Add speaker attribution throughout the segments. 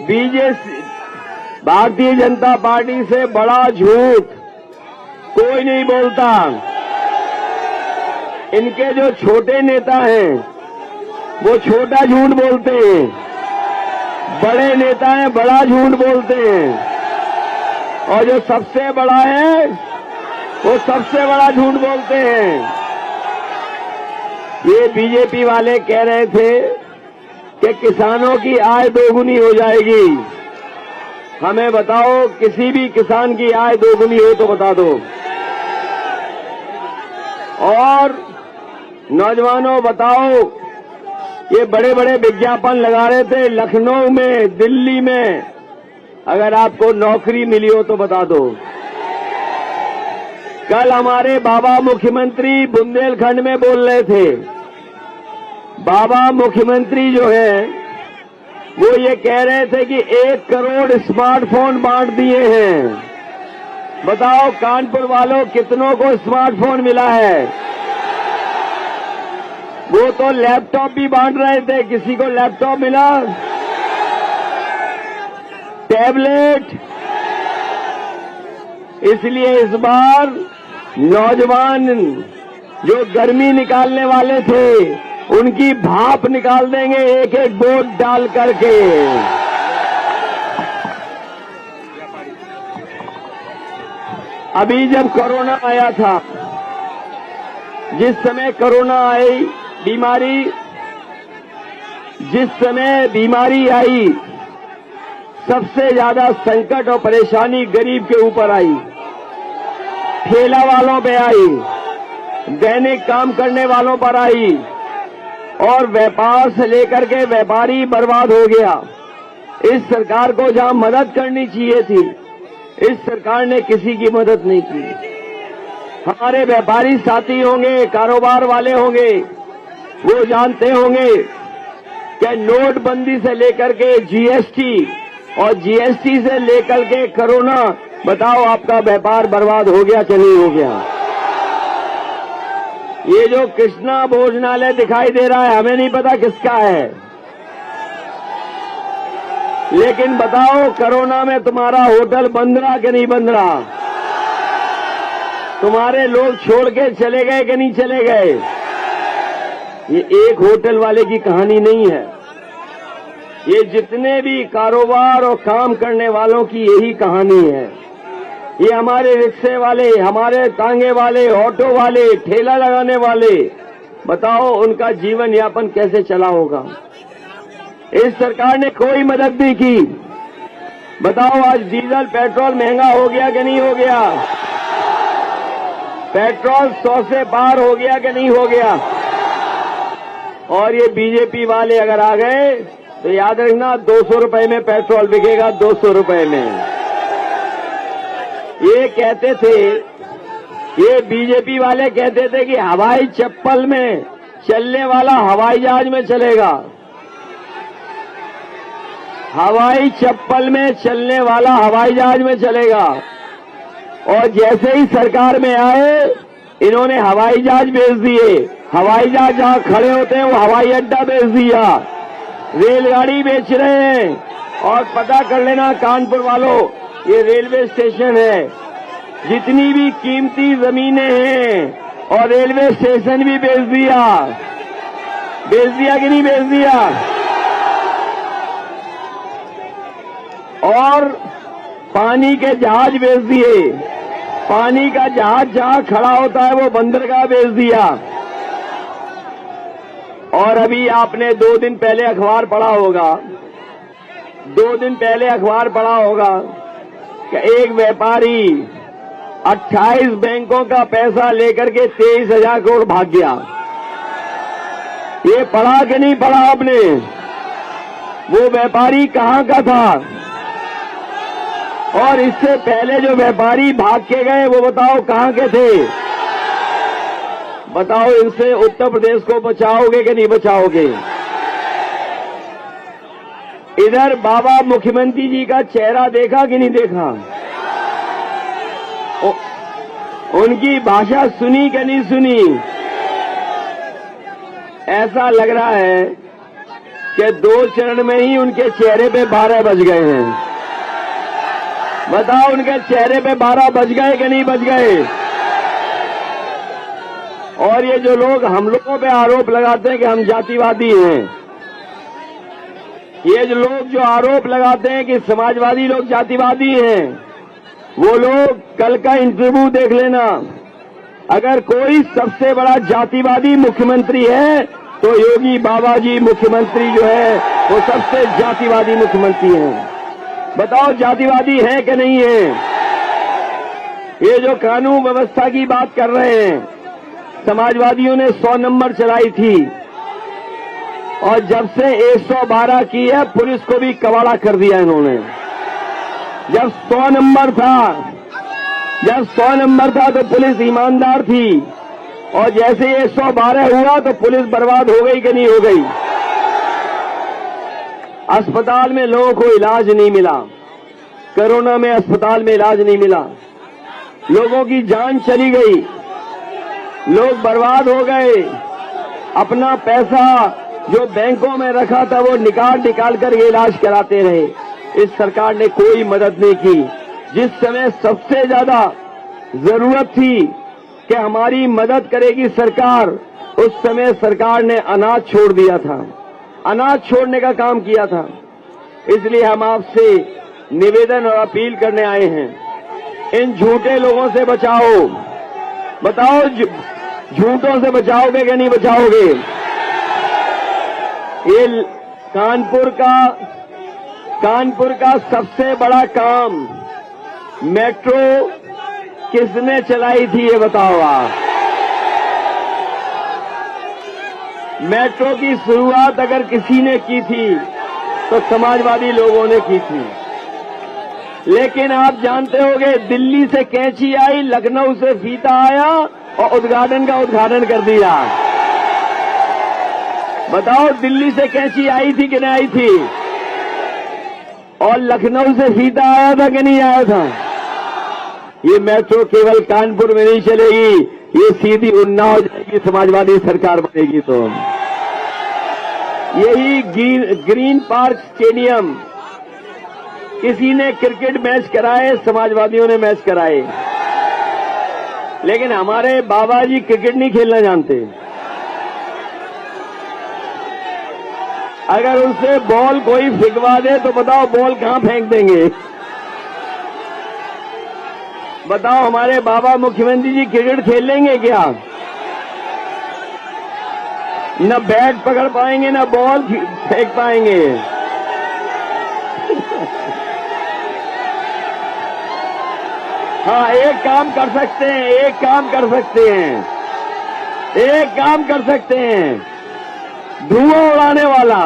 Speaker 1: BJP Bharatiya Janata party से बड़ा झूठ कोई नहीं बोलता। इनके जो छोटे नेता हैं वो छोटा झूठ बोलते हैं, बड़े नेता हैं बड़ा झूठ बोलते हैं, और जो सबसे बड़ा है वो सबसे बड़ा झूठ बोलते हैं। ये बीजेपी वाले कह रहे थे कि किसानों की आय दोगुनी हो जाएगी। हमें बताओ, किसी भी किसान की आय दोगुनी हो तो बता दो। और नौजवानों बताओ, ये बड़े बड़े विज्ञापन लगा रहे थे लखनऊ में, दिल्ली में, अगर आपको नौकरी मिली हो तो बता दो। कल हमारे बाबा मुख्यमंत्री बुंदेलखंड में बोल रहे थे। बाबा मुख्यमंत्री जो है वो ये कह रहे थे कि 1 करोड़ स्मार्टफोन बांट दिए हैं। बताओ कानपुर वालों, कितनों को स्मार्टफोन मिला है? वो तो लैपटॉप भी बांट रहे थे, किसी को लैपटॉप मिला? टैबलेट? इसलिए इस बार नौजवान जो गर्मी निकालने वाले थे उनकी भाप निकाल देंगे एक एक वोट डाल करके। अभी जब कोरोना आया था, जिस समय कोरोना आई बीमारी, जिस समय बीमारी आई, सबसे ज्यादा संकट और परेशानी गरीब के ऊपर आई, ठेला वालों पे आई, दैनिक काम करने वालों पर आई, और व्यापार से लेकर के व्यापारी बर्बाद हो गया। इस सरकार को जहां मदद करनी चाहिए थी, इस सरकार ने किसी की मदद नहीं की। हमारे व्यापारी साथी होंगे, कारोबार वाले होंगे, वो जानते होंगे कि नोटबंदी से लेकर के जीएसटी और जीएसटी से लेकर के कोरोना, बताओ आपका व्यापार बर्बाद हो गया कि नहीं हो गया? ये जो कृष्णा भोजनालय दिखाई दे रहा है, हमें नहीं पता किसका है, लेकिन बताओ कोरोना में तुम्हारा होटल बंद रहा कि नहीं बंद रहा? तुम्हारे लोग छोड़ के चले गए कि नहीं चले गए? ये एक होटल वाले की कहानी नहीं है, ये जितने भी कारोबार और काम करने वालों की यही कहानी है। ये हमारे रिक्शे वाले, हमारे तांगे वाले, ऑटो वाले, ठेला लगाने वाले, बताओ उनका जीवन यापन कैसे चला होगा? इस सरकार ने कोई मदद नहीं की। बताओ आज डीजल पेट्रोल महंगा हो गया कि नहीं हो गया? पेट्रोल 100 से पार हो गया कि नहीं हो गया? और ये बीजेपी वाले अगर आ गए तो याद रखना 200 रुपए में पेट्रोल बिकेगा, 200 रुपए में। ये कहते थे, ये बीजेपी वाले कहते थे कि हवाई चप्पल में चलने वाला हवाई जहाज में चलेगा। हवाई चप्पल में चलने वाला हवाई जहाज में चलेगा। और जैसे ही सरकार में आए, इन्होंने हवाई जहाज बेच दिए। हवाई जहाज जहां खड़े होते हैं वो हवाई अड्डा बेच दिया, रेलगाड़ी बेच रहे हैं। और पता कर लेना कानपुर वालों, ये रेलवे स्टेशन है, जितनी भी कीमती जमीनें हैं और रेलवे स्टेशन भी बेच दिया। बेच दिया कि नहीं बेच दिया? और पानी के जहाज बेच दिए। पानी का जहाज जहां खड़ा होता है वो बंदरगाह बेच दिया। और अभी आपने 2 दिन पहले अखबार पढ़ा होगा, 2 दिन पहले अखबार पढ़ा होगा कि एक व्यापारी 28 बैंकों का पैसा लेकर के 23,000 करोड़ भाग गया। ये पढ़ा कि नहीं पढ़ा आपने? वो व्यापारी कहां का था? और इससे पहले जो व्यापारी भाग के गए वो बताओ कहां के थे? बताओ, इनसे उत्तर प्रदेश को बचाओगे कि नहीं बचाओगे? इधर बाबा मुख्यमंत्री जी का चेहरा देखा कि नहीं देखा? उनकी भाषा सुनी कि नहीं सुनी? ऐसा लग रहा है कि 2 चरण में ही उनके चेहरे पे 12 बज गए हैं। बताओ, उनके चेहरे पे 12 बज गए कि नहीं बज गए? और ये जो लोग हम लोगों पे आरोप लगाते हैं कि हम जातिवादी हैं, ये जो लोग जो आरोप लगाते हैं कि समाजवादी लोग जातिवादी हैं, वो लोग कल का इंटरव्यू देख लेना। अगर कोई सबसे बड़ा जातिवादी मुख्यमंत्री है तो योगी बाबा जी मुख्यमंत्री जो है वो सबसे जातिवादी मुख्यमंत्री हैं। बताओ, जातिवादी हैं कि नहीं है? ये जो कानून व्यवस्था की बात कर रहे हैं, समाजवादियों ने 100 नंबर चलाई थी और जब से 112 की है, पुलिस को भी कबाड़ा कर दिया इन्होंने। जब 100 नंबर था तो पुलिस ईमानदार थी, और जैसे 112 हुआ तो पुलिस बर्बाद हो गई कि नहीं हो गई? अस्पताल में लोगों को इलाज नहीं मिला, कोरोना में अस्पताल में इलाज नहीं मिला, लोगों की जान चली गई, लोग बर्बाद हो गए। अपना पैसा जो बैंकों में रखा था वो निकाल कर ये इलाज कराते रहे। इस सरकार ने कोई मदद नहीं की। जिस समय सबसे ज्यादा जरूरत थी कि हमारी मदद करेगी सरकार, उस समय सरकार ने अनाज छोड़ दिया था, अनाज छोड़ने का काम किया था। इसलिए हम आपसे निवेदन और अपील करने आए हैं, इन झूठे लोगों से बचाओ। बताओ, झूठों से बचाओगे कि नहीं बचाओगे? ये कानपुर का सबसे बड़ा काम मेट्रो किसने चलाई थी, ये बताओ आप। मेट्रो की शुरुआत अगर किसी ने की थी तो समाजवादी लोगों ने की थी। लेकिन आप जानते होंगे, दिल्ली से कैंची आई, लखनऊ से फीता आया और उद्घाटन कर दिया। बताओ, दिल्ली से कैंची आई थी कि नहीं आई थी? और लखनऊ से फीता आया था कि नहीं आया था? ये मेट्रो केवल कानपुर में नहीं चलेगी, ये सीधी उन्नाव जाएगी, समाजवादी सरकार बनेगी तो। यही ग्रीन पार्क स्टेडियम, किसी ने क्रिकेट मैच कराए, समाजवादियों ने मैच कराए, लेकिन हमारे बाबा जी क्रिकेट नहीं खेलना जानते। अगर उनसे बॉल कोई फेंकवा दे तो बताओ बॉल कहां फेंक देंगे? बताओ, हमारे बाबा मुख्यमंत्री जी क्रिकेट खेल लेंगे क्या? न बैट पकड़ पाएंगे, न बॉल फेंक पाएंगे। हाँ, एक काम कर सकते हैं, धुआं उड़ाने वाला।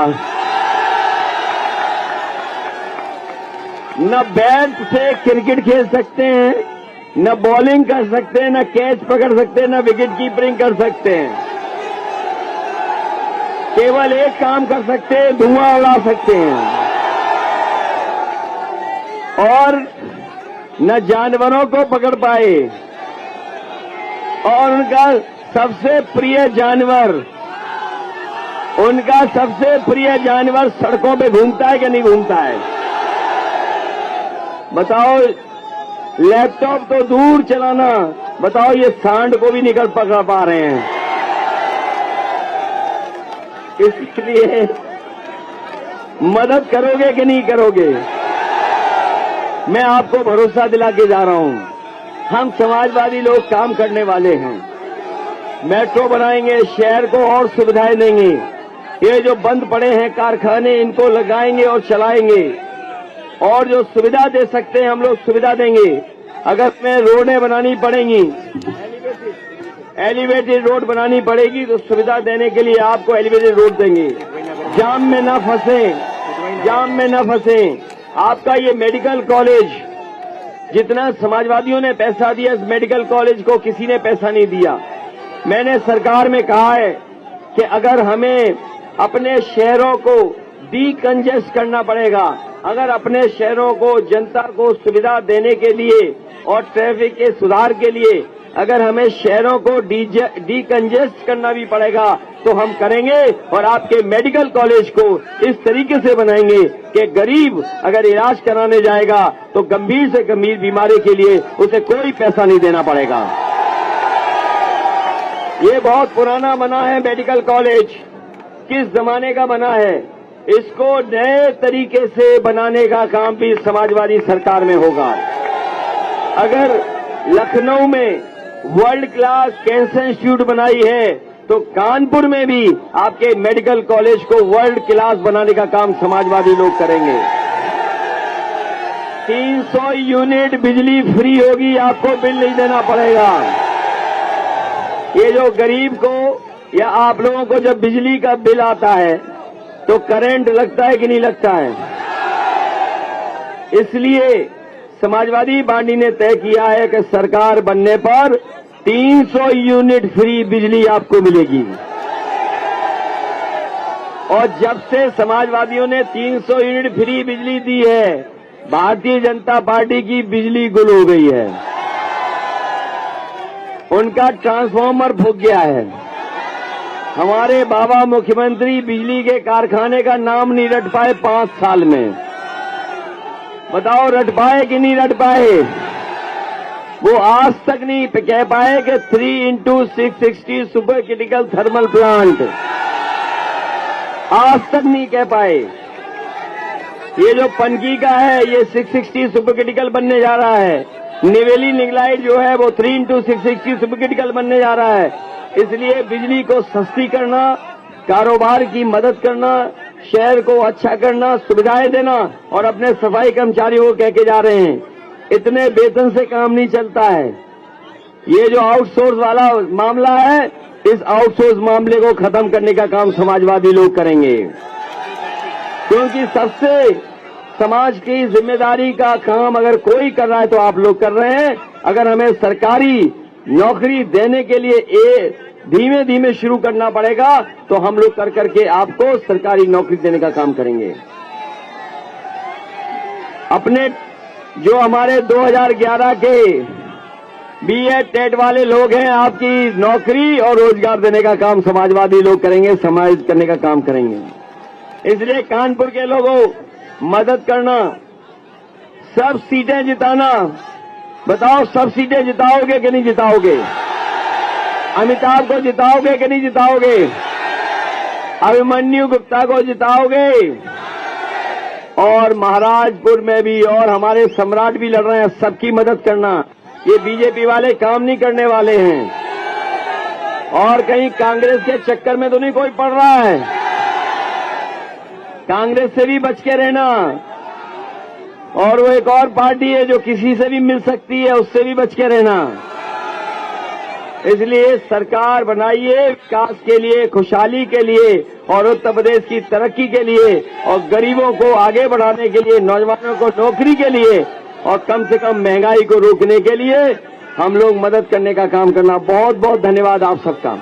Speaker 1: न बैट से क्रिकेट खेल सकते हैं, न बॉलिंग कर सकते हैं, न कैच पकड़ सकते हैं, न विकेट कीपिंग कर सकते हैं। केवल एक काम कर सकते हैं, धुआं उड़ा सकते हैं। और न जानवरों को पकड़ पाए, और उनका सबसे प्रिय जानवर सड़कों पे घूमता है कि नहीं घूमता है? बताओ, लैपटॉप तो दूर चलाना, बताओ ये सांड को भी नहीं पकड़ पा रहे हैं। इसलिए मदद करोगे कि नहीं करोगे? मैं आपको भरोसा दिला के जा रहा हूं, हम समाजवादी लोग काम करने वाले हैं। मेट्रो बनाएंगे, शहर को और सुविधाएं देंगे। ये जो बंद पड़े हैं कारखाने, इनको लगाएंगे और चलाएंगे, और जो सुविधा दे सकते हैं हम लोग सुविधा देंगे। अगर में रोडें बनानी पड़ेंगी, एलिवेटेड रोड बनानी पड़ेगी, तो सुविधा देने के लिए आपको एलिवेटेड रोड देंगे। जाम में न फंसे। आपका ये मेडिकल कॉलेज, जितना समाजवादियों ने पैसा दिया, इस मेडिकल कॉलेज को किसी ने पैसा नहीं दिया। मैंने सरकार में कहा है कि अगर हमें अपने शहरों को डीकंजेस्ट करना पड़ेगा, अगर अपने शहरों को, जनता को सुविधा देने के लिए और ट्रैफिक के सुधार के लिए अगर हमें शहरों को डीकंजेस्ट करना भी पड़ेगा तो हम करेंगे और आपके मेडिकल कॉलेज को इस तरीके से बनाएंगे कि गरीब अगर इलाज कराने जाएगा तो गंभीर से गंभीर बीमारी के लिए उसे कोई पैसा नहीं देना पड़ेगा। ये बहुत पुराना बना है मेडिकल कॉलेज, किस जमाने का बना है। इसको नए तरीके से बनाने का काम भी समाजवादी सरकार में होगा। अगर लखनऊ में वर्ल्ड क्लास कैंसर इंस्टीट्यूट बनाई है तो कानपुर में भी आपके मेडिकल कॉलेज को वर्ल्ड क्लास बनाने का काम समाजवादी लोग करेंगे। 300 यूनिट बिजली फ्री होगी, आपको बिल नहीं देना पड़ेगा। ये जो गरीब को या आप लोगों को जब बिजली का बिल आता है तो करंट लगता है कि नहीं लगता है। इसलिए समाजवादी पार्टी ने तय किया है कि सरकार बनने पर 300 यूनिट फ्री बिजली आपको मिलेगी। और जब से समाजवादियों ने 300 यूनिट फ्री बिजली दी है, भारतीय जनता पार्टी की बिजली गुल हो गई है। उनका ट्रांसफार्मर फूक गया है। हमारे बाबा मुख्यमंत्री बिजली के कारखाने का नाम नहीं रट पाए 5 साल में। बताओ रट पाए कि नहीं रट पाए। वो आज तक नहीं कह पाए कि 3x660 super critical thermal plant, आज तक नहीं कह पाए। ये जो पनकी का है ये 660 सुपर क्रिटिकल बनने जा रहा है। निवेली निगलाइट जो है वो 3x660 सुपर क्रिटिकल बनने जा रहा है। इसलिए बिजली को सस्ती करना, कारोबार की मदद करना, शहर को अच्छा करना, सुविधाएं देना और अपने सफाई कर्मचारियों को कह के जा रहे हैं इतने वेतन से काम नहीं चलता है। ये जो आउटसोर्स वाला मामला है, इस आउटसोर्स मामले को खत्म करने का काम समाजवादी लोग करेंगे, क्योंकि सबसे समाज की जिम्मेदारी का काम अगर कोई कर रहा है तो आप लोग कर रहे हैं। अगर हमें सरकारी नौकरी देने के लिए धीमे धीमे शुरू करना पड़ेगा तो हम लोग कर करके आपको सरकारी नौकरी देने का काम करेंगे। अपने जो हमारे 2011 के बीएड टेट वाले लोग हैं, आपकी नौकरी और रोजगार देने का काम समाजवादी लोग करेंगे, समाज करने का काम करेंगे। इसलिए कानपुर के लोगों मदद करना, सब सीटें जिताना। बताओ सब सीटें जिताओगे कि नहीं जिताओगे? अमिताभ को जिताओगे कि नहीं जिताओगे? अभिमन्यु गुप्ता को जिताओगे? और महाराजपुर में भी और हमारे सम्राट भी लड़ रहे हैं, सबकी मदद करना। ये बीजेपी वाले काम नहीं करने वाले हैं और कहीं कांग्रेस के चक्कर में तो नहीं कोई पड़ रहा है। कांग्रेस से भी बच के रहना। और वो एक और पार्टी है जो किसी से भी मिल सकती है, उससे भी बच के रहना। इसलिए सरकार बनाइए विकास के लिए, खुशहाली के लिए और उत्तर प्रदेश की तरक्की के लिए और गरीबों को आगे बढ़ाने के लिए, नौजवानों को नौकरी के लिए और कम से कम महंगाई को रोकने के लिए हम लोग मदद करने का काम करना। बहुत बहुत धन्यवाद आप सबका।